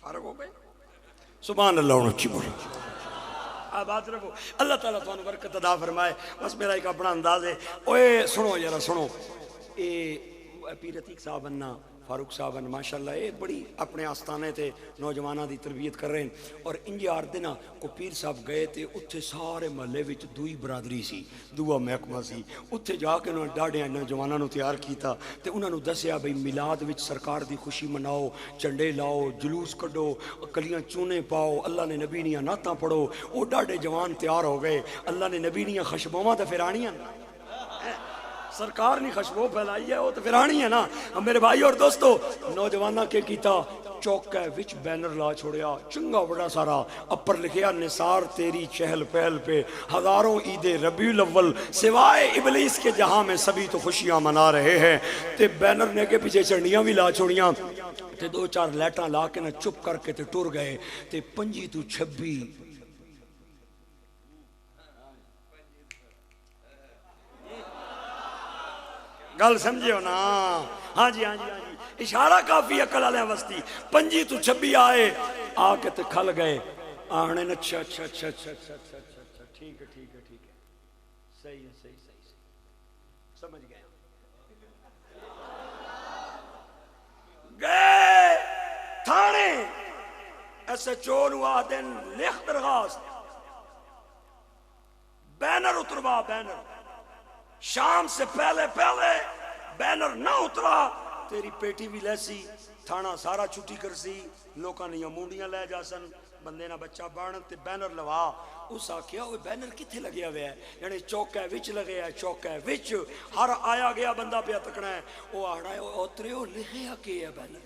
فارغ ہو گئے. سبحان اللہ اچھی بولو. آباد رکھو. اللہ تعالیٰ تمہیں برکت عطا فرمائے. بس میرا ایک اپنا انداز ہے. اوے سنو ذرا سنو. پیر عتیق صاحب اننا فاروق صاحب ان ماشاءاللہ یہ بڑی اپنے آستانے تے نوجوانہ دی تربیت کر رہے ہیں. اور انجی آر دینا کو پیر صاحب گئے تے اتھے سارے محلے وچ دوئی برادری سی, دعا محکمہ سی. اتھے جا کے انہوں نے ڈاڑے نوجوانہ نو تیار کیتا تے انہوں نے دسیا بھئی میلاد وچ سرکار دی خوشی مناؤ, چنڈے لاؤ, جلوس کڈو, کلیاں چونے پاؤ, اللہ نے نبی نیاں ناتاں پڑھو. وہ ڈاڑے جوان تیار ہو گئے. اللہ نے نبی نیاں خشبوماں تے پھرانیاں, سرکار نے خوشبو پھیلائی ہے, وہ تو پھرانی ہے نا. میرے بھائی اور دوستو, نوجوانہ کے کیتا چوکے وچ بینر لا چھوڑیا چنگا بڑا سارا, اپر لکھیا نثار تیری چہل پہل پہ ہزاروں عید ربیع الاول سوائے ابلیس کے جہاں میں سبھی تو خوشیاں منا رہے ہیں. تے بینر نے کے پیچھے چڑھنیاں بھی لا چھوڑیاں تے دو چار لیٹاں لا کے نہ چپ کر کے تے ٹر گئے. تے 25 تو 26 گل سمجھے نا. ہاں جی ہاں جی ہاں جی, اشارہ کافی عقل والے وسطی. 25 تو 26 آئے آ کے تے کھل گئے. آنے نے اچھا اچھا اچھا اچھا اچھا اچھا اچھا ٹھیک ہے ٹھیک ہے ٹھیک ہے, صحیح ہے صحیح صحیح سمجھ گئے. گئے تھانے ایس ایچ او نو آدن لکھ درخواست, بینر اتروا, بینر شام سے پہلے پہلے بینر نہ اترا تیری پیٹی بھی لیسی, تھانا سارا چھٹی کرسی, لوکاں نے مونڈیاں لے جا سن, بندے نہ بچہ بان تے بینر لوا. اس آکھیا وہ بینر کتھے لگیا ہوا ہے, یعنی چوکے وچ لگے ہے, چوکے وچ ہر آیا گیا بندہ پہ تکنا ہے. وہ آڑا ہے اترے ہو لکھیا کہ ہے بینر.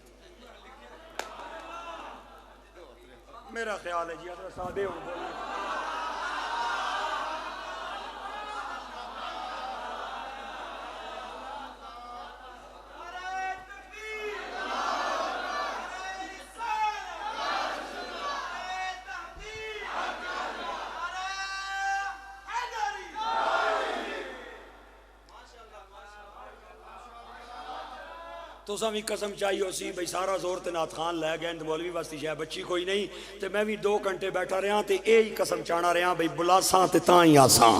میرا خیال ہے جی حضرت صاحب ہوں تو سامی قسم چاہیے ہو سی بھئی سارا زور تے نات خان لے گئے تے مولوی واسطی شاہ بچی کوئی نہیں تے میں بھی 2 گھنٹے بیٹھا رہا تے یہی قسم چانا رہا بھئی بلاساں تے تائیں آساں.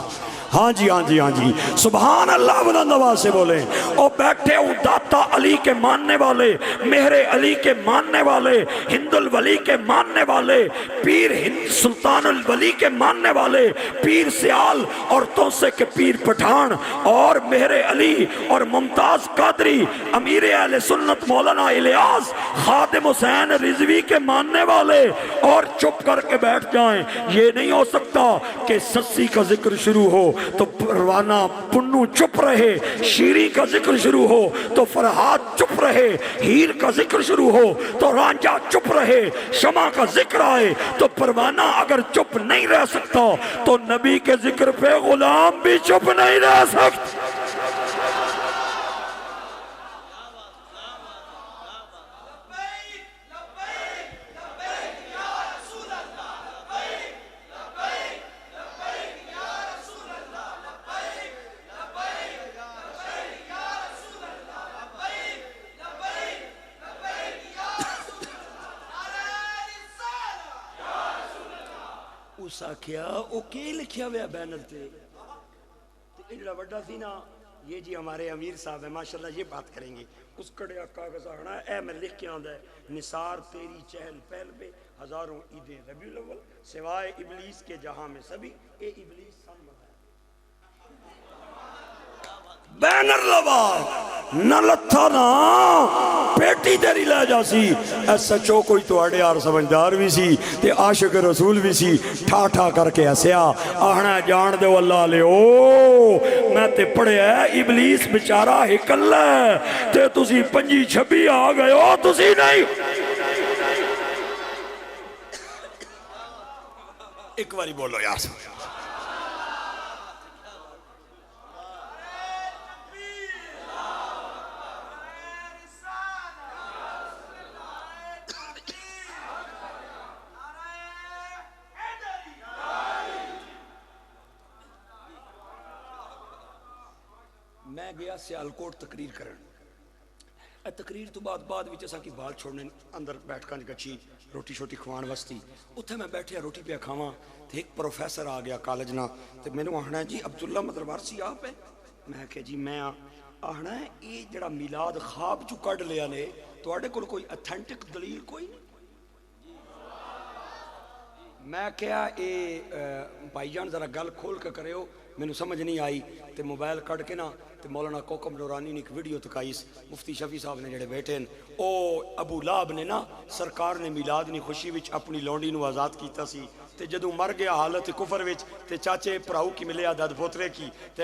ہاں جی ہاں جی ہاں جی, سبحان اللہ بلند آواز سے بولیں. او بیٹھے ہوں داتا علی کے ماننے والے, مہر علی کے ماننے والے, ہند الولی کے ماننے والے, پیر ہند سلطان الولی کے ماننے والے, پیر سیال اور توسے کے پیر پٹھان اور مہر علی اور ممتاز قادری, امیر اہل سنت مولانا الیاس خادم حسین رضوی کے ماننے والے, اور چپ کر کے بیٹھ جائیں. یہ نہیں ہو سکتا کہ سسی کا ذکر شروع ہو تو پروانہ پنو چپ رہے, شیری کا ذکر شروع ہو تو فرحات چپ رہے, ہیر کا ذکر شروع ہو تو رانجھا چپ رہے, شمع کا ذکر آئے تو پروانہ اگر چپ نہیں رہ سکتا تو نبی کے ذکر پہ غلام بھی چپ نہیں رہ سکتا. اس آکھیا او کی لکھیا ہویا بینر تے اجڑا وڈا سی نا, یہ جی ہمارے امیر صاحب ہیں ماشاءاللہ یہ بات کریں گے. اس کڑیا کاغذ آنا اے میں لکھ کے آندہ ہے نثار تیری چہل پہل پہ ہزاروں عید ربیع الاول سوائے ابلیس کے جہاں میں سبھی. اے ابلیس سن بتا بینر لوا نہ لتھا نا پیٹی تیری لے جا سی. ایسا چو کوئی تو اڑے آر سمجھدار بھی سی تے عاشق رسول بھی سی, ٹھا ٹھا کر کے ایسیا آہنا جان دے واللہ لے او میں تے پڑھے ہے ابلیس بچارہ ہکل ہے تے تسی 25-26 آ گئے ہو, تسی نہیں. ایک باری بولو یار. میں گیا سیالکوٹ تقریر کرن, تقریر تو بعد وچ اساں کی بال چھوڑنے اندر بیٹھ کر گچھی روٹی شوٹی کھوان واسطے اتھے میں بیٹھیا روٹی پہ کھاواں تے ایک پروفیسر آ گیا کالج نا تے مینوں آخنا جی عبداللہ مدروارسی آپ ہے میں کہ جی میں آخنا ہے یہ جڑا میلاد خواب چو کڈ لیا نے تواڈے کول کوئی اتھینٹک دلیل کوئی نہیں میں کیا اے بھائی جان ذرا گل کھول کے کرے ہو مینوں سمجھ نہیں آئی تے موبائل کڈ کے نا تے مولانا کوکم نورانی نے ایک ویڈیو تکائیس مفتی شفیع صاحب نے جڑے بیٹھے ہیں او ابو لہب نے نا سرکار نے میلاد نی خوشی وچ اپنی لونڈی نو آزاد کیتا سی تے جدوں مر گیا حالت کفر وچ تے چاچے پراؤ کی ملیا دد پوترے کی تے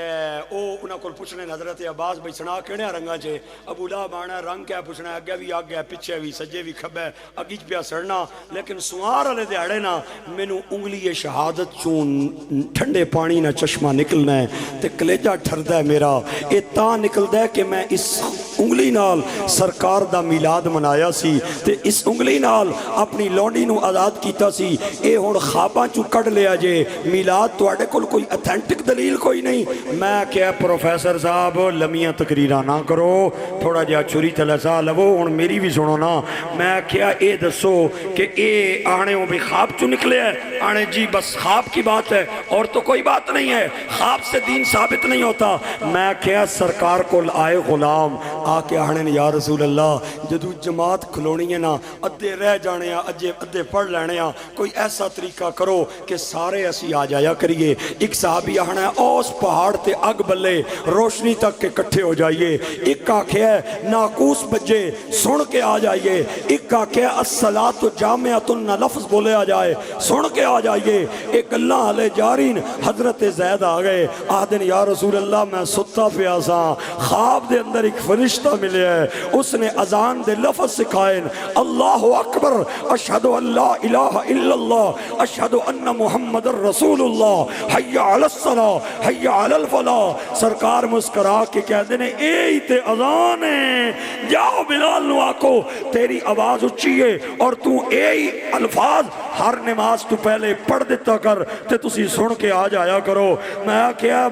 او انہاں کول پوچھنے حضرت عباس بھائی سنا کیڑے رنگاں چ ابو لہب آنا رنگ کیا پوچھنا اگے بھی آگے پیچھے بھی سجے بھی کھبے اگی پیا سڑنا لیکن سوار والے دیہڑے نا مینوں انگلی شہادت چوں ٹھنڈے پانی نہ چشمہ نکلنا ہے تے کلیجہ ٹھردا ہے میرا اے تاں نکلدا ہے کہ میں اس انگلی نال سرکار دا میلاد منایا سی تے اس انگلی نال اپنی لونڈی نو آزاد کیتا سی اے ہن خواباں چوں کڈ لیا جے میلاد تواڈے کول کوئی اتھینٹک دلیل کوئی نہیں میں کہیا پروفیسر صاحب لمیاں تقریراں نہ کرو تھوڑا جہا چھری تھلے سا لو ہن میری بھی سنو نا میں کہیا اے دسو کہ اے آنے ہوں بھی خواب چوں نکلے ہے آنے جی بس خواب کی بات ہے اور تو کوئی بات نہیں ہے خواب سے دین ثابت نہیں ہوتا میں کہیا سرکار کول آئے غلام آ کے آنے یا رسول اللہ جدو جماعت کھلونی ہے نا ادھے رہ جانے ادھے پڑھ لینے کوئی ایسا طریقہ کرو کہ سارے اسی آ جایا کریے ایک صحابی آنا ہے اس پہاڑ تے اگ بلے روشنی تک کے کٹھے ہو جائیے ایک آکھے ہے ناقوس بجے سن کے آ جائیے ایک آکھے ہے الصلاۃ جامعۃ نہ لفظ بولے آ جائے سن کے آ جائیے ایک اللہ علیہ جارین حضرت زید آ گئے آدن یا رسول اللہ میں ستا پیاسا خواب دے اندر ایک فرشتہ ملے ہے اس نے اذان دے لفظ سکھائیں اللہ اکبر اشہد ان لا الہ الا اللہ اشہد ان محمد رسول اللہ حی علی الصلاۃ حی علی الفلاح سرکار مسکرا کے کہہ دینے اے تے اذان ہے جاؤ بلال نو آکو تیری آواز اچھی ہے اور تو اے الفاظ ہر نماز تو پہلے پڑھ دیتا کر تے تسی سن کے آ جایا کرو میں کیا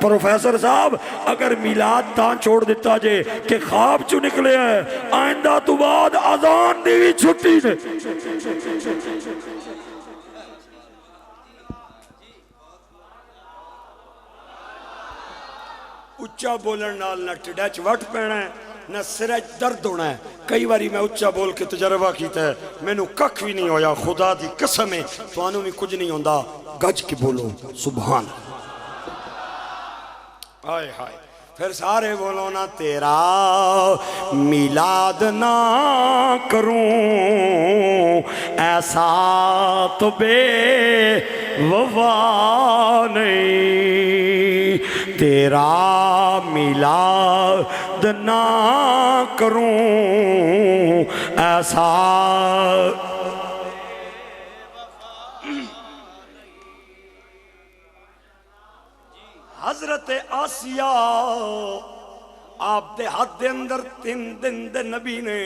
پروفیسر صاحب اگر میلاد تاں چھوڑ دیتا جے کہ خواب چو نکلے ہیں آئندہ تو بعد اذان دی بھی چھٹی نے اچھا بولن نال نہ ٹڈیچ وٹ پینا ہے نہ سرج درد ہونا ہے کئی باری میں اچھا بول کے تجربہ کیتا ہے مینوں ککھ بھی نہیں ہویا خدا دی قسم ہے توانوں بھی کچھ نہیں ہوندا گج کے بولو سبحان ہائے ہائے پھر سارے بولو نا تیرا میلاد نہ کروں ایسا تو بے وفا نہیں تیرا میلاد نہ کروں ایسا حضرت آسیہ آپ دے حد دے اندر 3 دن دے نبی نے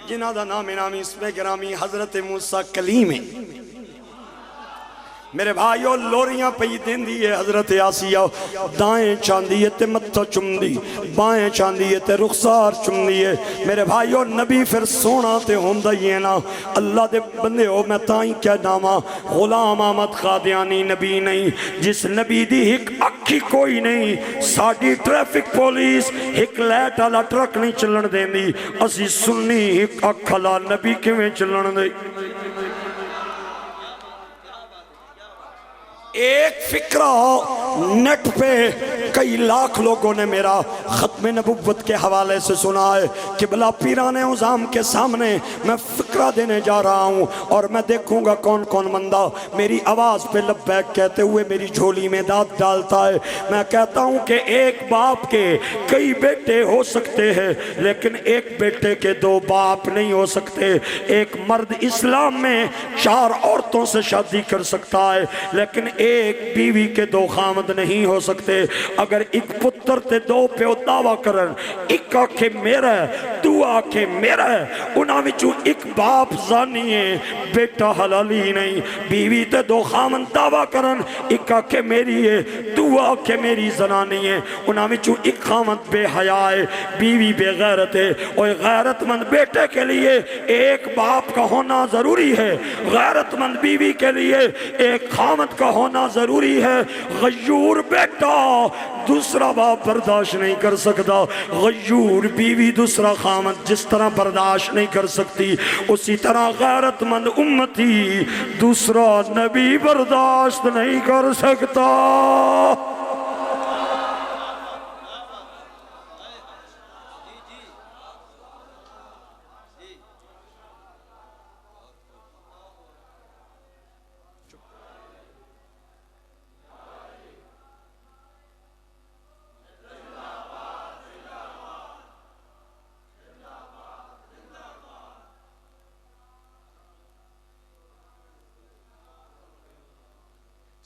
جنہ دا نامی اسم گرامی حضرت موسیٰ کلیم ہے میرے بھائیو لوریاں پئی دین دیئے حضرت آسیہ دائیں چاندیے تے متھا چمدی بائیں چاندیے تے رخسار چمدیے میرے بھائیو نبی پھر سونا تے ہوندہ ہی ہے نا اللہ دے بندے ہو میں تائیں کیا ناما غلام احمد قادیانی نبی نہیں جس نبی دی ایک اکھی کوئی نہیں ساڑی ٹریفک پولیس ایک لیٹ والا ٹرک نہیں چلن دین دی اسی سنی ایک اکھلا نبی کیویں چلن دے ایک فکرہ نیٹ پہ کئی لاکھ لوگوں نے میرا ختم نبوت کے حوالے سے سنا ہے قبلہ پیران عظام کے سامنے میں فکرہ دینے جا رہا ہوں اور میں دیکھوں گا کون کون بندہ میری آواز پہ لبیک کہتے ہوئے میری جھولی میں دانت ڈالتا ہے میں کہتا ہوں کہ ایک باپ کے کئی بیٹے ہو سکتے ہیں لیکن ایک بیٹے کے 2 باپ نہیں ہو سکتے ایک مرد اسلام میں 4 عورتوں سے شادی کر سکتا ہے لیکن ایک بیوی کے 2 خامد نہیں ہو سکتے اگر ایک پتر تے 2 پیو دعویٰ کرن ایک آنکھے میرا ہے دعا کہ میرا انہاں وچوں ایک باپ زانی ہے بیٹا حلالی نہیں بیوی تے دو خامن دعویٰ کرن ایک کہ میری ہے دعا کہ میری زنانی ہے انہاں وچوں ایک خامن بے حیا ہے بیوی بے غیرت ہے اور غیرت مند بیٹے کے لیے ایک باپ کا ہونا ضروری ہے غیرت مند بیوی کے لیے ایک خامن کا ہونا ضروری ہے غیور بیٹا دوسرا باپ برداشت نہیں کر سکتا غیور بیوی دوسرا خامن جس طرح برداشت نہیں کر سکتی اسی طرح غیرت مند امتی دوسرا نبی برداشت نہیں کر سکتا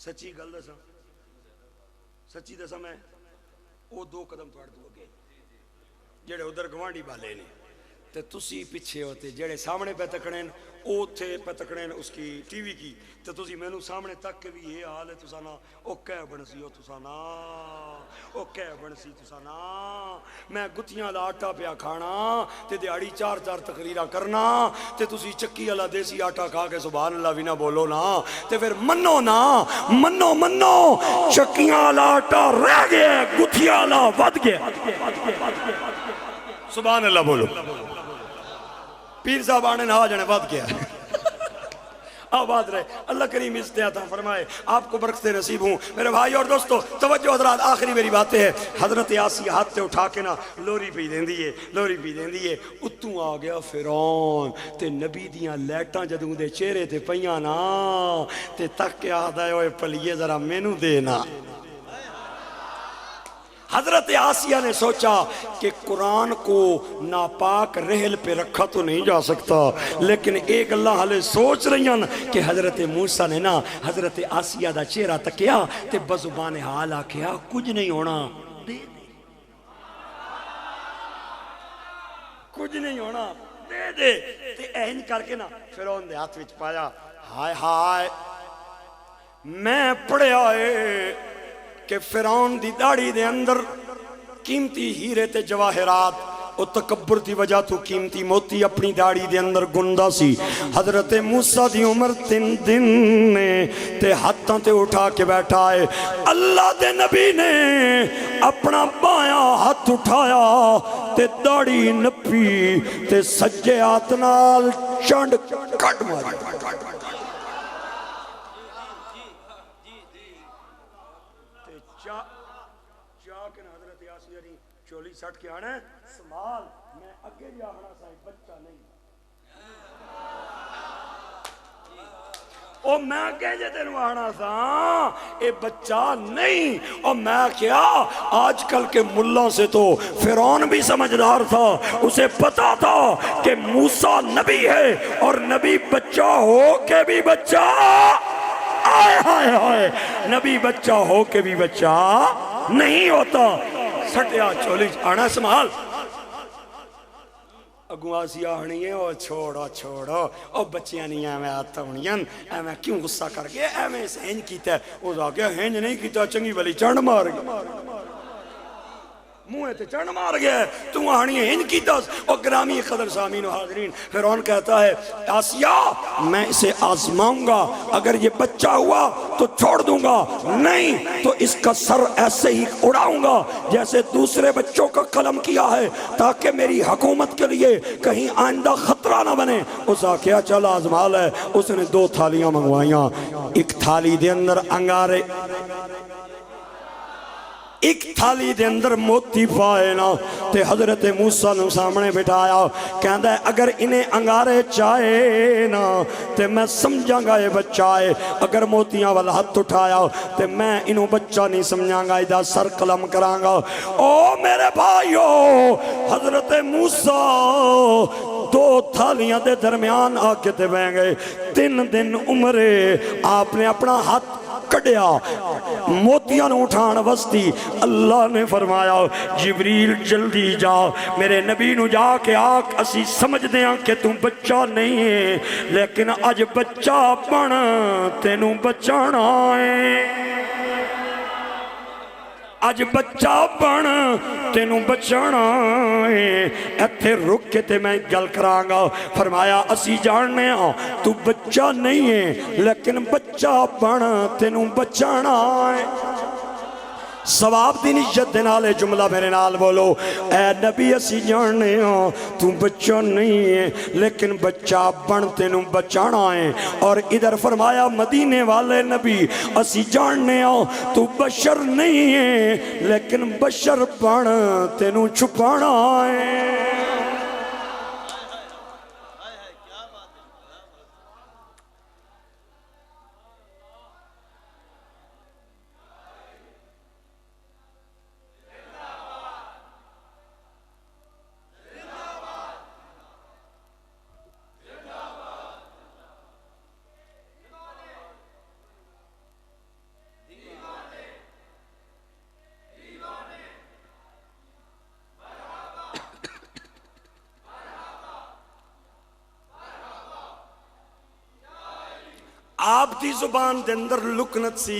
سچی گل دساں سچی دساں میں وہ دو قدم تھوڑے تو اگے جڑے ادھر گوانڈی بالے نے تے تسی پیچھے ہوتے جڑے سامنے پہ تکڑیں او تھے پہ تکڑیں اس کی ٹی وی کی تے تسی میں نو سامنے تک کے بھی یہ حال ہے تسانا او کہہ بنسی او تسانا او کہہ بنسی تسانا میں گتیاں دا آٹا پیا کھانا تے دیاڑی چار چار تقریرہ کرنا تے تسی چکی اللہ دیسی آٹا کھا کے سبحان اللہ بھی نہ بولو نا تے پھر منو نا منو منو چکیاں اللہ آٹا رہ گئے گتیاں اللہ ود گئے سبحان اللہ بولو پیر صاحب آنے نہا جانے بات کیا آباد رہے اللہ کریم استعاطہ فرمائے آپ کو برکتیں نصیب ہوں میرے بھائی اور دوستو توجہ حضرات آخری میری باتیں ہے حضرت آسیہ ہاتھ تے اٹھا کے نا لوری پی دین دیئے اتوں آ گیا فرعون تے نبی دیاں لیٹاں جدوں دے چہرے تے پیاں نا تے تک کے آدھائے ہوئے پلیے ذرا مینو دینا حضرت آسیہ نے سوچا کہ قرآن کو ناپاک رحل پہ رکھا تو نہیں جا سکتا لیکن ایک اللہ علیہ سوچ رہی ہیں کہ حضرت موسیٰ نے نا حضرت آسیہ دا چہرہ تکیا تے بزبان حال آکھیا کچھ نہیں ہونا دے دے کچھ نہیں ہونا دے دے تے این کر کے نا فرعون دے ہاتھ وچ پایا ہائے ہائے میں پڑھیا ہے کہ فرعون دی داڑھی دے اندر قیمتی ہیرے تے جواہرات او تکبر دی وجہ تو قیمتی موتی اپنی داڑھی دے اندر گندا سی حضرت موسیٰ دی عمر 3 دن نے تے ہاتھاں تے اٹھا کے بیٹھا ہے اللہ دے نبی نے اپنا بایاں ہاتھ اٹھایا تے داڑھی نپی تے سجے ہاتھ نال چنڈ کٹ ماری چولی سٹ کے آنا ہے سمال میں اگے جا آنا سائی بچہ نہیں او میں اگے جے تینوں آنا سا اے بچہ نہیں او میں کیا آج کل کے ملہ سے تو فرعون بھی سمجھدار تھا اسے پتا تھا کہ موسیٰ نبی ہے اور نبی بچہ ہو کے بھی بچہ آئے ہائے ہائے نبی بچہ ہو کے بھی بچہ نہیں ہوتا سٹیا چولی آنا سمال اگوں آسیہ آنی ہے او چھوڑو او بچیاں نہیں ہے میں آتا ہونیاں اے میں کیوں غصہ کر گیا اے میں اس ہینج کیتا ہے او جا گیا ہینج نہیں کیتا چنگی والی چنڈ مار گیا منہ تے چنڈ مار گیا تو آنی ہے ہینج کیتا او گرامی قدر سامین و حاضرین فرعون کہتا ہے آسیہ میں اسے آزماؤں گا اگر یہ بچہ ہوا تو چھوڑ دوں گا نہیں تو اس کا سر ایسے ہی اڑاؤں گا جیسے دوسرے بچوں کا قلم کیا ہے تاکہ میری حکومت کے لیے کہیں آئندہ خطرہ نہ بنے اس آکیا چل آزمال ہے اس نے 2 تھالیاں منگوائیاں ایک تھالی دے اندر انگارے ایک تھالی دے اندر موتی پائے نا تے حضرت موسیٰ نے سامنے بٹھایا کہندہ ہے اگر انہیں انگارے چاہے نا تے میں سمجھاں گا یہ بچہ ہے اگر موتیاں والا ہاتھ اٹھایا تے میں انہوں بچہ نہیں سمجھاں گا ادھا سر قلم کراں گا او میرے بھائیو حضرت موسیٰ 2 تھالیاں دے درمیان آکے تے بہیں گئے 3 دن عمرے آپ نے اپنا ہاتھ کڈیا موتیاں نو اٹھان وستی اللہ نے فرمایا جبریل جلدی جا میرے نبی نو جا کے آکھ اسی سمجھ دیاں کہ تم بچہ نہیں ہے لیکن اج بچہ بن تینوں بچانا ہے اج بچہ بن تینوں بچانا ہے ایتھے رک کے تے میں گل کراں گا فرمایا اسی جاننے ہاں تو بچہ نہیں ہے لیکن بچہ بن تینوں بچانا ہے ثواب دی نشت دے نال جملہ میرے نال بولو اے نبی اسی جاننے ہاں تو بچہ نہیں ہے لیکن بچہ بن تینوں بچانا ہے اور ادھر فرمایا مدینے والے نبی اسی جاننے ہاں تو بشر نہیں ہے لیکن بشر بن تینوں چھپانا ہے آپ دی زبان دے اندر لکنت سی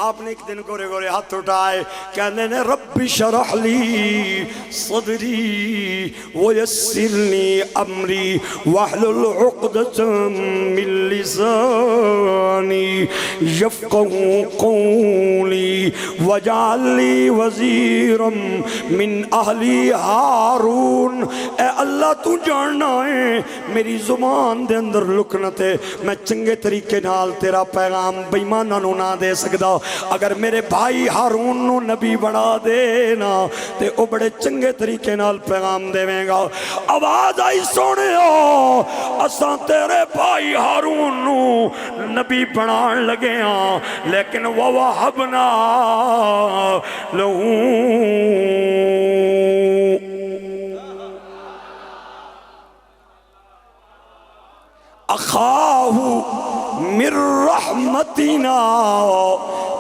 آپ نے ایک دن گورے گورے ہاتھ اٹھائے کہنے نے رب شرح لی صدری ویسرنی امری واحلل عقدۃ من لسانی یفقهوا قولی واجعل لی وزیرا من اہلی ہارون اے اللہ تو جاننا ہے میری زبان دے اندر لکنت ہے میں چنگے طریقے نال تیرا پیغام بیمانہ نو نہ دے سکدا اگر میرے بھائی ہارون نو نبی بنا دینا تے او بڑے چنگے طریقے نال پیغام دے گا آواز آئی سونے ہو اساں تیرے بھائی ہارون نو نبی بنان لگے ہاں لیکن وَوَهَبْنَا لَهُ اخاہ من رحمتنا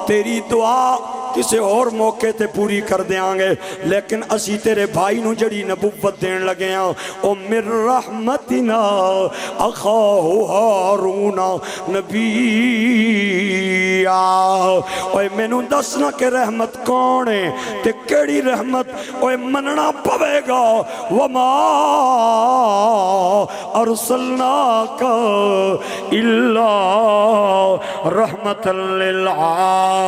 تیری دعا کسے اور موقع تے پوری کر دیاں گے لیکن اسی تیرے بھائی نو جڑی نبوت دین لگے ہیں او من رحمتنا اخاہ ہارون نبی اوے میں نو دسنا کہ رحمت کون ہے تے کیڑی رحمت اوے مننا پوے گا وما ارسلناک الا رحمت للعالمین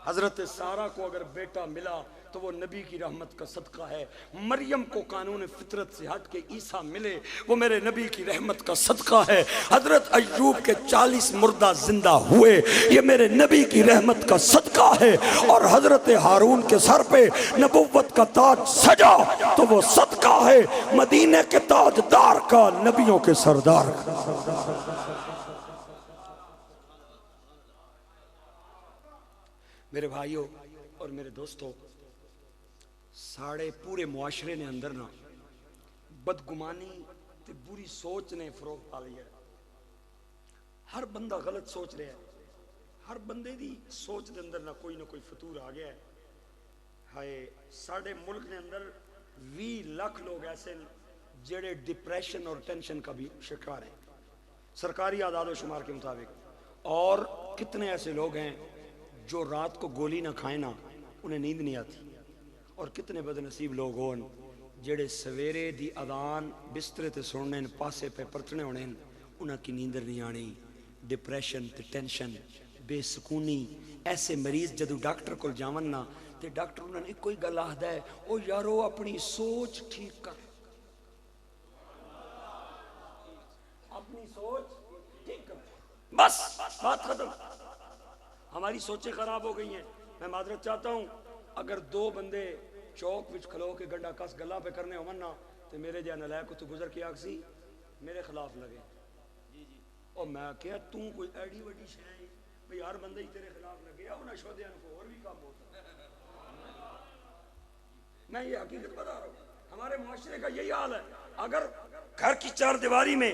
حضرت سارہ کو اگر بیٹا ملا تو وہ نبی کی رحمت کا صدقہ ہے مریم کو قانون فطرت سے ہٹ کے عیسیٰ ملے وہ میرے نبی کی رحمت کا صدقہ ہے حضرت ایوب کے 40 مردہ زندہ ہوئے یہ میرے نبی کی رحمت کا صدقہ ہے اور حضرت ہارون کے سر پہ نبوت کا تاج سجا تو وہ صدقہ ہے مدینے کے تاجدار کا نبیوں کے سردار کا میرے بھائیوں اور میرے دوستوں ساڑے پورے معاشرے نے اندر نا بدگمانی تے بری سوچ نے فروغ پا لیا ہر بندہ غلط سوچ رہا ہے ہر بندے دی سوچ دے اندر نہ کوئی فطور آ گیا ہے ہائے ساڑے ملک نے اندر 20 لاکھ لوگ ایسے جڑے ڈپریشن اور ٹینشن کا بھی شکار ہیں سرکاری اعداد و شمار کے مطابق اور کتنے ایسے لوگ ہیں جو رات کو گولی نہ کھائیں نا انہیں نیند نہیں آتی اور کتنے بد نصیب لوگ ہون جڑے سویرے دی اذان بسترے تے سننے پاسے پہ پرتنے ہونے انہاں کی نیندر نہیں آنی ڈپریشن تے ٹینشن بے سکونی ایسے مریض جدو ڈاکٹر کو جاون نا تے ڈاکٹر انہوں نے کوئی گل آہدا ہے او یارو اپنی سوچ ٹھیک کر اپنی سوچ ٹھیک کر بس بات ختم ہماری سوچیں خراب ہو گئی ہیں میں معذرت چاہتا ہوں اگر 2 بندے چوک وچ کھلو کے گنڈا کس گلا پہ کرنے ہو مننا تو میرے جہاں نلائق کو تو گزر کے آکسی میرے خلاف لگے اور میں کہا توں کوئی ایڈی وڈی شے بھئی ہر بندے ہی تیرے خلاف لگے انہاں شودیاں کو اور بھی کام ہوتا میں یہ حقیقت بتا رہا ہوں، ہمارے معاشرے کا یہی حال ہے۔ اگر گھر کی چار دیواری میں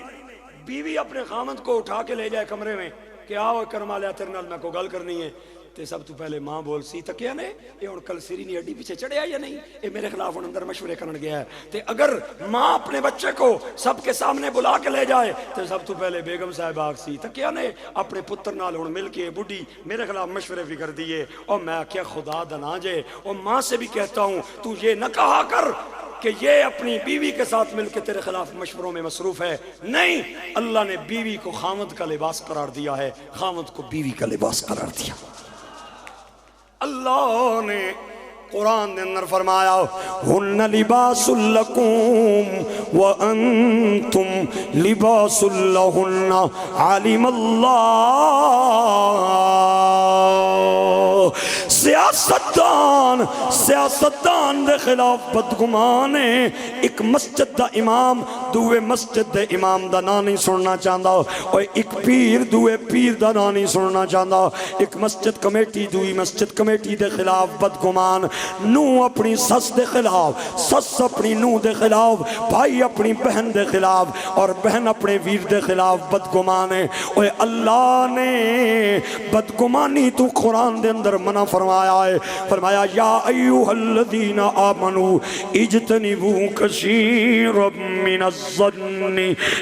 بیوی اپنے خامند کو اٹھا کے لے جائے کمرے میں کہ آؤ کرما لیا تیرے نال میں کو گل کرنی ہے، تے سب تو پہلے ماں بول سی تکیا نے یہ ہن کل سری نہیں ہڈی پیچھے چڑھیا یا نہیں، یہ میرے خلاف ہن اندر مشورے کرن گیا ہے۔ تے اگر ماں اپنے بچے کو سب کے سامنے بلا کے لے جائے تے سب تو پہلے بیگم صاحب آگ سی تکیا نے اپنے پتر نال ہن مل کے بڈھی میرے خلاف مشورے بھی کر دیے۔ اور میں کیا خدا دنا جے، اور ماں سے بھی کہتا ہوں تو یہ نہ کہا کر کہ یہ اپنی بیوی کے ساتھ مل کے تیرے خلاف مشوروں میں مصروف ہے، نہیں، اللہ نے بیوی کو خامد کا لباس قرار دیا ہے، خامد کو بیوی کا لباس قرار دیا۔ اللہ نے قرآن نے اندر فرمایا ہن لباس لکم وانتم لباس لہن علم اللہ۔ سیاستدان دے خلاف بدگمان ہے، ایک مسجد دا امام دوے مسجد دے امام دا نا نہیں سننا چاہتا، اور ایک پیر دوے پیر دا نا نہیں سننا چاہتا، ایک مسجد کمیٹی دوئی مسجد کمیٹی دے خلاف بدگمان، نو اپنی سس دے خلاف، سس اپنی نو دے خلاف، بھائی اپنی بہن دے خلاف، اور بہن اپنے ویر دے خلاف بدگمان ہے۔ اور اللہ نے بدگمانی تو قرآن دے اندر منع فرمایا ہے، فرمایا یا ایوہ الذین آمنوا اجتنبوا کثیرا من الظن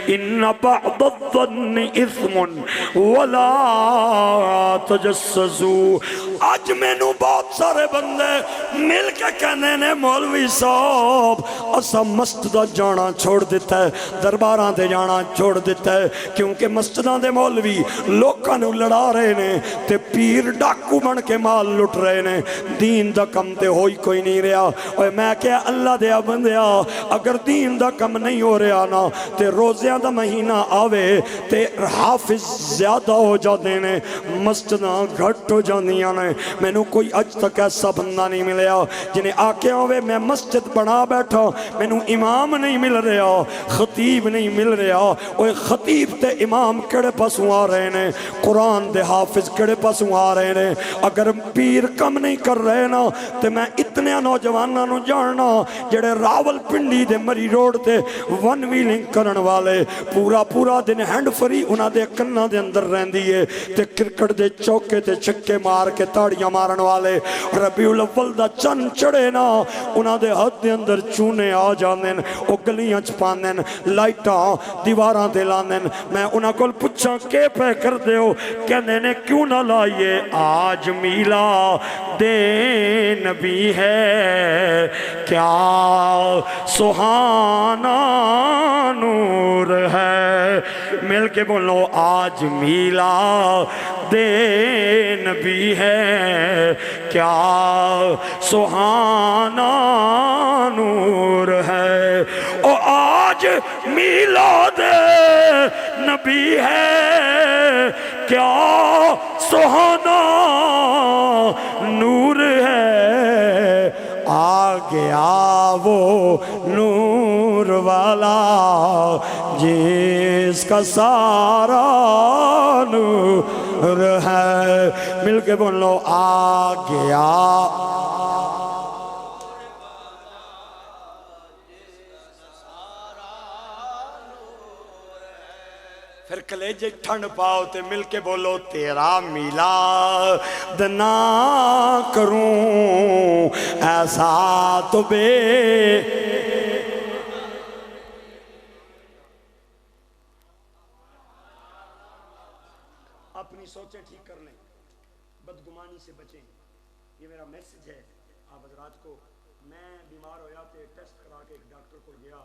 ان بعض الظن اثم ولا تجسسوا۔ آج میں نو بہت سارے بندے مل کے کہنے نے مولوی صاحب اسا مسجدہ جانا چھوڑ دیتا ہے، درباراں دے جانا چھوڑ دیتا ہے، کیونکہ مسجدہ دے مولوی لوکاں نو لڑا رہے نے تے پیر ڈاکو بن کے مال لٹ رہے نے، دین دا کم تے ہوئی کوئی نہیں رہا۔ اور میں کہا اللہ دیا بندیا اگر دین دا کم نہیں ہو رہا نا تے روزیاں دا مہینہ آوے تے حافظ زیادہ ہو جاتے نے، مسجدہ گھٹ ہو جاندیاں نے۔ میں نو کوئی اج تک ایسا بندہ نہیں ملیا جنہیں آکے ہوئے میں مسجد بنا بیٹھا، میں نو امام نہیں مل رہا، خطیب نہیں مل رہا۔ اور خطیب تے امام کڑے پاسوں آ رہے نے، قرآن دے حافظ کڑے پاسوں آ رہے نے۔ اگر پیر کم نہیں کر رہے نا تے میں اتنے نوجوانوں نو جاننا جڑے راول پنڈی دے مری روڈ تے ون ویلنگ کرن والے پورا دن ہینڈ فری انہاں دے کناں دے اندر رہندی ہے تے کرکٹ دے چوکے تے چھکے مار کے تاڑیاں مارن والے، ربیع الاول دا چن چڑے نا انہاں دے ہاتھ دے اندر چونے آ جاندن، او گلیاں چپاندن، لائٹاں دیواراں تے لاندن۔ میں انہاں کول پوچھاں کے پہ کر دے ہو، کہنے نے کیوں نہ لائیے آج میلا دے نبی ہے، کیا سہانا نور ہے۔ مل کے بولو آج میلا دے نبی ہے، کیا سہانا نور ہے۔ او آج میلاد نبی ہے، کیا سہانا نور ہے۔ آ گیا وہ نور والا جس کا سارا نور ہے۔ مل کے بولو آ گیا پھر کلیجے ٹھنڈ پاؤ تے مل کے بولو تیرا میلاد نہ کروں ایسا تو بے۔ اپنی سوچیں ٹھیک کر لیں، بدگمانی سے بچیں، یہ میرا میسج ہے آپ حضرات کو۔ میں بیمار ہویا تے ٹیسٹ کرا کے ایک ڈاکٹر کو گیا،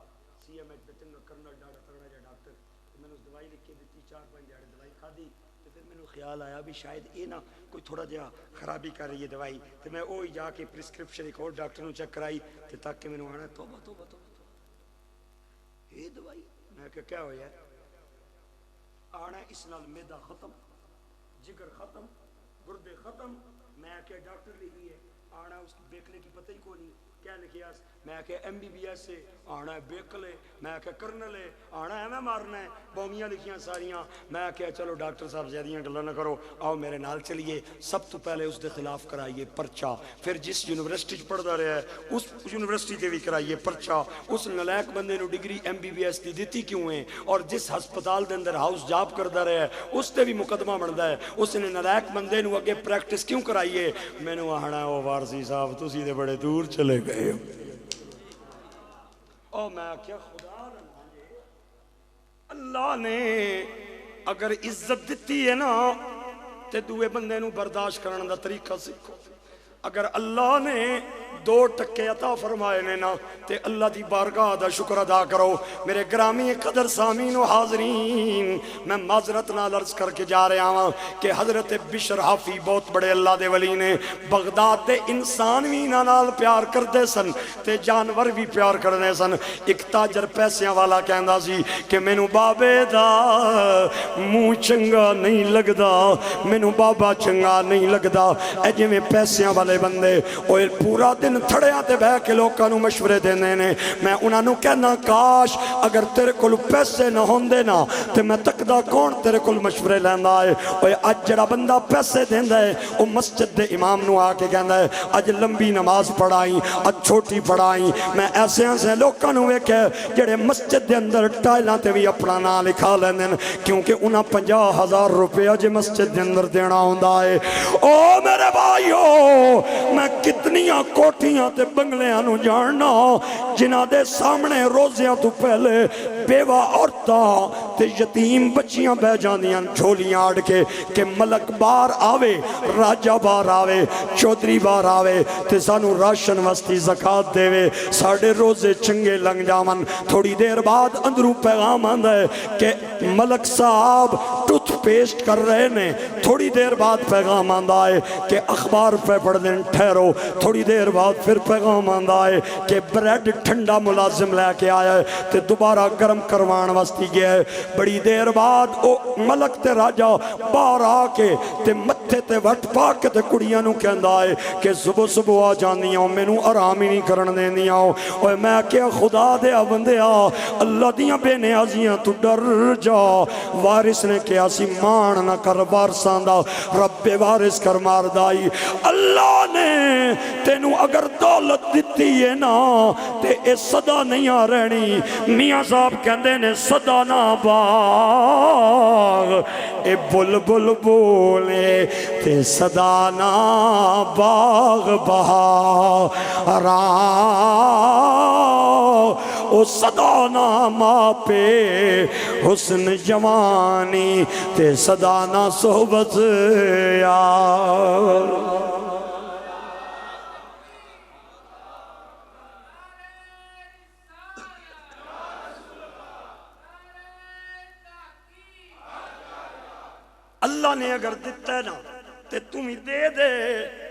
سی ایم ایچ بچن کرنل ڈاکٹر تگڑا جا ڈاکٹر، میں نے اس دوائی لکھ کے دیتی، 4-5 دیہڑے دوائی کھادی تے پھر میں نے خیال آیا بھی شاید یہ نہ کوئی تھوڑا جہا خرابی کر رہی ہے دوائی، تے میں وہی جا کے پرسکرپشن ایک اور ڈاکٹر نے چیک کرائی تے تاکہ میں نے آنا توبہ توبہ توبہ یہ دوائی میں کہ کیا ہو یار آنا اس نال میدا ختم، جگر ختم، گردے ختم۔ میں کہ ڈاکٹر لکھی ہے آنا اس بیکلے کی پتہ ہی کو نہیں کیا لکھیا میں کہ MBBS سے آنا ہے بیکلے میں کہ کرنل ہے آنا ہے میں مارنا ہے بومیاں لکھیاں ساریاں میں کہ چلو ڈاکٹر صاحب زیادیاں گلہ نہ کرو آؤ میرے نال چلیے سب تو پہلے اس دے خلاف کرائیے پرچہ پھر جس یونیورسٹی پڑھدا رہا ہے اس یونیورسٹی تے بھی کرائیے پرچہ اس نلائق بندے نو ڈگری MBBS دی دیتی کیوں ہے اور جس ہسپتال دے اندر ہاؤس جاب کردا رہا ہے اس تے بھی مقدمہ بندا ہے اس نے نلائق بندے نو اگے پریکٹس کیوں کرائیے میں نو آنا او وارسی صاحب تسی تے بڑے دور چلے گئے او میں کیا خدا اللہ نے اگر عزت دیتی ہے نا تے دوے بندے نو برداشت کرنے دا طریقہ سیکھو اگر اللہ نے 2 ٹکے عطا فرمائے نے نا تے اللہ دی بارگاہ دا شکر ادا کرو میرے گرامی قدر سامعین و حاضرین میں معذرت نال عرض کر کے جا رہا ہوں کہ حضرت بشر حافی بہت بڑے اللہ دے ولی نے بغداد دے انسان بھی انہاں نال پیار کردے سن تے جانور بھی پیار کردے سن ایک تاجر پیسیاں والا کہندا سی کہ مینوں بابے دا منہ چنگا نہیں لگدا مینوں بابا چنگا نہیں لگدا اے جویں پیسیاں والے بندے اوے پورا دن تھڑیاں تے بہ کے لوکاں نو مشورے دیندے نے میں انہاں نو کہنا کاش اگر تیرے کول پیسے نہ ہوندے نا تے میں تکدا کون تیرے کول مشورے لیندا ہے اوے اج جڑا بندہ پیسے دیندا ہے او مسجد دے امام نو آ کے کہندا ہے اج لمبی نماز پڑھائی اج چھوٹی پڑھائی میں ایسے لوکاں نو ویکھیا جڑے مسجد دے اندر ٹائلاں تے بھی اپنا نام لکھا لیندے نے کیونکہ انہاں 50,000 روپیہ جے مسجد دے اندر دینا ہوندا ہے او میرے بھائیو میں کتنیاں کوٹھیاں تے بنگلیاں نو جاننا جنہاں دے سامنے روزیاں تو پہلے بیوہ عورتاں تے یتیم بچیاں بہ جاندیاں جھولیاں اڑ کے کہ ملک بار آوے راجہ بار آوے چودری بار آوے تے سانو راشن وستی زکاة دے وے ساڑھے روزے چنگے لنگ جامن تھوڑی دیر بعد اندروں پیغام آندہ ہے کہ ملک صاحب ٹوتھ پیسٹ کر رہے نے تھوڑی دیر بعد پیغام آندہ ہے کہ اخبار پہ پڑھ دیں ٹھہرو تھوڑی دیر بعد پھر پیغام آندہ ہے کہ بریڈ ٹھنڈا ملازم لے کے آیا ہے تے دوبارہ گرم کروان وستی گیا ہے بڑی دیر بعد او ملک تے راجہ باہر آ کے تے متھے تے وٹ پا کے تے کڑیاں نو کہندا ہے کہ صبح صبح آ جاندیاں میں نو آرام ہی نہیں کرن دیندیاں اوے میں کیا خدا دیا بندیا اللہ دیاں بے نیازیاں تو ڈر جا وارث نے کیا سی مان نہ کر وارثاں دا رب وارث کر مار دائی اللہ نے تینو اگر دولت دیتی ہے نا تے اے صدا نہیں آ رہنی میاں صاحب کہندے نے صدا نہ باغ اے بل بل بولے تے صدا نہ باغ بہارا او صدا نہ ماں پہ حسن جوانی تے صدا نہ صحبت یار اللہ نے اگر دیتا ہے نا تے تمہیں دے دے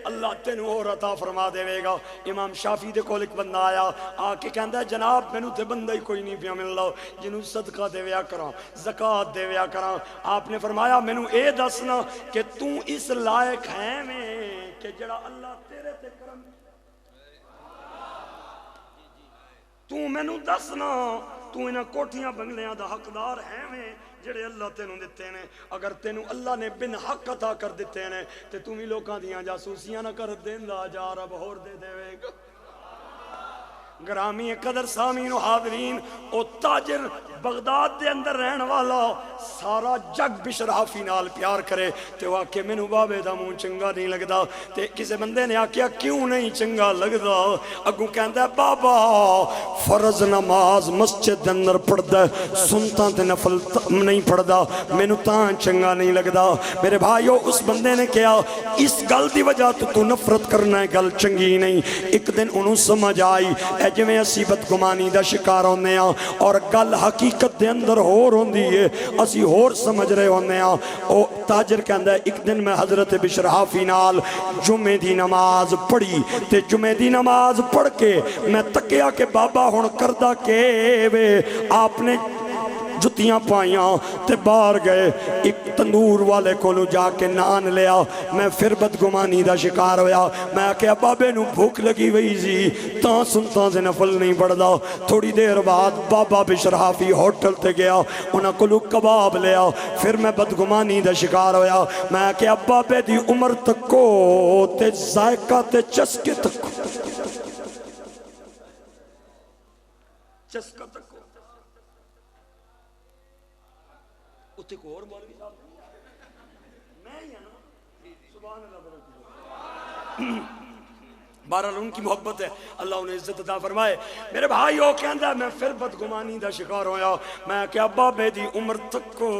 اللہ تینو اور عطا فرما دے گا امام شافی دے کول ایک بندہ آیا آ کے کہندا ہے جناب مینوں تے بندہ ہی کوئی نہیں پیا ملدا جنوں صدقہ دیویا کراں زکات دیویا کراں آپ نے فرمایا مینوں اے دسنا کہ تو اس لائق ہے میں کہ جڑا اللہ تیرے تے کرم تو مینوں دسنا تو انہاں کوٹھیاں بنگلیاں دا حقدار ہے میں جڑے اللہ تینوں دیتے نے اگر تینوں اللہ نے بن حق عطا کر دیتے نے تے تمہیں لوکاں دیاں جاسوسیاں نہ کر دیندا جا رب ہور دے دے گا گرامی قدر سامعین و حاضرین او تاجر بغداد دے اندر رہن والا سارا جگ بشر حافی نال پیار کرے تے وہ آکے مینوں بابے دا منہ چنگا نہیں لگدا تے کسے بندے نے آکیا کیوں نہیں چنگا لگدا اگوں کہندا ہے بابا فرض نماز مسجد دے اندر پڑھدا ہے سنتاں تے نفل نہیں پڑھدا مینوں تاں چنگا نہیں لگدا میرے بھائیو اس بندے نے کہا اس گل دی وجہ تو نفرت کرنا ہے گل چنگی نہیں ایک دن انہوں سمجھ آئی اے جویں اسی بدگمانی دا شکار ہوندے ہاں اور گل حقیقت دے اندر ہور ہوندی ہے اسی ہور سمجھ رہے ہوندے ہاں او تاجر کہندا ہے ایک دن میں حضرت بشر حافی نال جمعے دی نماز پڑھی تے جمعے دی نماز پڑھ کے میں تکیا کہ بابا ہن کردہ کے وے آپ نے جتیاں پائیاں تے باہر گئے ایک تندور والے کولو جا کے نان لیا میں پھر بدگمانی دا شکار ہویا میں کہ بابے نو بھوک لگی وئی زی تاں سنتاں سے نفل نہیں پڑھدا تھوڑی دیر بعد بابا بشرحافی ہوٹل تے گیا انہاں کولو کباب لیا پھر میں بدگمانی دا شکار ہویا میں کہ بابے دی عمر تکو تے ذائقہ تے چسکے تکو چسکہ تکو اتے کو اور مولوی صاحب میں ہی نا سبحان اللہ برکت بہرحال ان کی محبت ہے اللہ انہیں عزت عطا فرمائے میرے بھائیو کہندا میں پھر بدگمانی دا شکار ہویا میں کہ بابے دی عمر تکو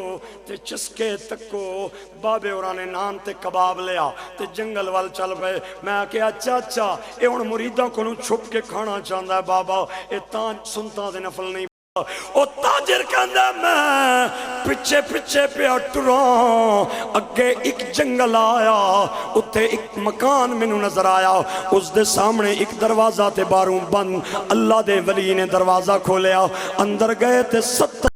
تے چسکے تکو بابے اورانے نان تے کباب لیا تے جنگل وال چل پئے میں کہ اچھا اے ہن مریداں کولوں چھپ کے کھانا چاہندا ہے بابا اے تاں سنتاں دے نفل نہیں او تاجر کہندا میں پچھے پہ ٹراں اگے ایک جنگل آیا اتھے ایک مکان میں نظر آیا اس دے سامنے ایک دروازہ تے باروں بند اللہ دے ولی نے دروازہ کھولیا اندر گئے تے 70